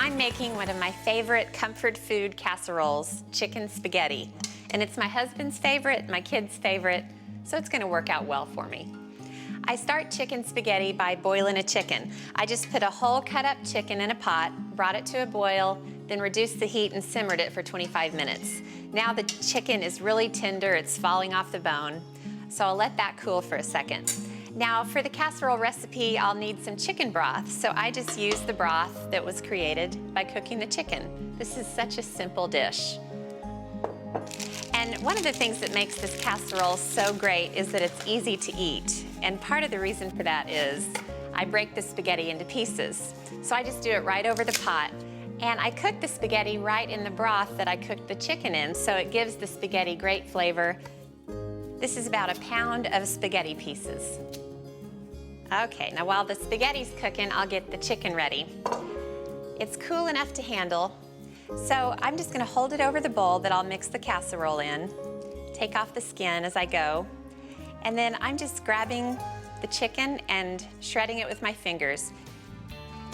I'm making one of my favorite comfort food casseroles, chicken spaghetti. And it's my husband's favorite, my kids' favorite, so it's gonna work out well for me. I start chicken spaghetti by boiling a chicken. I just put a whole cut up chicken in a pot, brought it to a boil, then reduced the heat and simmered it for 25 minutes. Now the chicken is really tender, it's falling off the bone, so I'll let that cool for a second. Now for the casserole recipe, I'll need some chicken broth, so I just use the broth that was created by cooking the chicken. This is such a simple dish. And one of the things that makes this casserole so great is that it's easy to eat. And part of the reason for that is I break the spaghetti into pieces. So I just do it right over the pot. And I cook the spaghetti right in the broth that I cooked the chicken in, so it gives the spaghetti great flavor. This is about 1 pound of spaghetti pieces. Okay, now while the spaghetti's cooking, I'll get the chicken ready. It's cool enough to handle. So I'm just gonna hold it over the bowl that I'll mix the casserole in, take off the skin as I go, and then I'm just grabbing the chicken and shredding it with my fingers.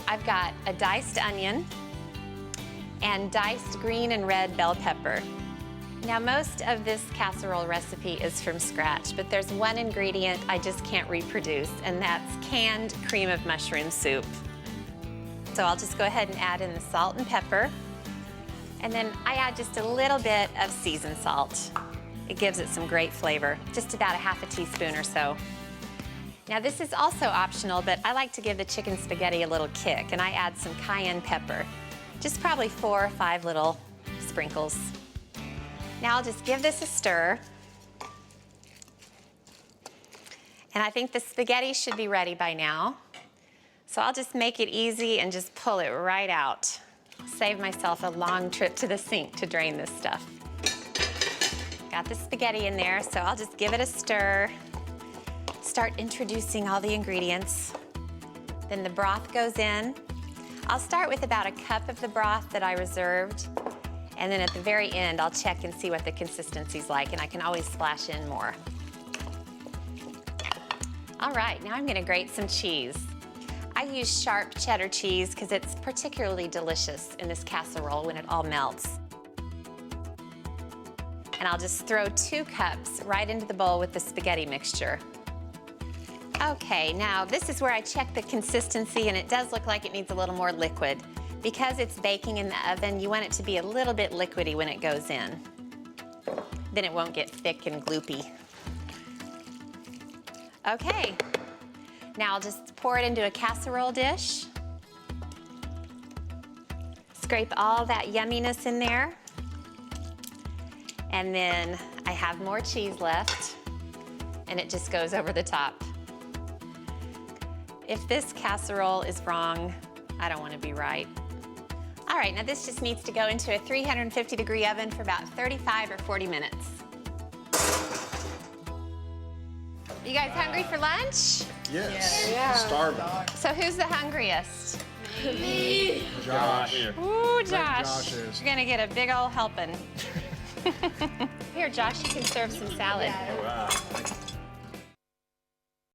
I've got a diced onion and diced green and red bell pepper. Now most of this casserole recipe is from scratch, but there's one ingredient I just can't reproduce, and that's canned cream of mushroom soup. So I'll just go ahead and add in the salt and pepper. And then I add just a little bit of seasoned salt. It gives it some great flavor, just about 1/2 teaspoon or so. Now this is also optional, but I like to give the chicken spaghetti a little kick, and I add some cayenne pepper. Just probably 4 or 5 little sprinkles. Now I'll just give this a stir. And I think the spaghetti should be ready by now. So I'll just make it easy and just pull it right out. Save myself a long trip to the sink to drain this stuff. Got the spaghetti in there, so I'll just give it a stir. Start introducing all the ingredients. Then the broth goes in. I'll start with about 1 cup of the broth that I reserved, and then at the very end, I'll check and see what the consistency's like, and I can always splash in more. All right, now I'm gonna grate some cheese. I use sharp cheddar cheese because it's particularly delicious in this casserole when it all melts. And I'll just throw 2 cups right into the bowl with the spaghetti mixture. Okay, now this is where I check the consistency, and it does look like it needs a little more liquid. Because it's baking in the oven, you want it to be a little bit liquidy when it goes in. Then it won't get thick and gloopy. Okay. Now I'll just pour it into a casserole dish. Scrape all that yumminess in there. And then I have more cheese left, and it just goes over the top. If this casserole is wrong, I don't want to be right. All right, now this just needs to go into a 350-degree oven for about 35 or 40 minutes. You guys hungry for lunch? Yes. Yeah. Starving. So who's the hungriest? Me. Josh. Ooh, Josh Josh. is. You're gonna get a big old helping. Here, Josh, you can serve some salad. Yeah. Wow.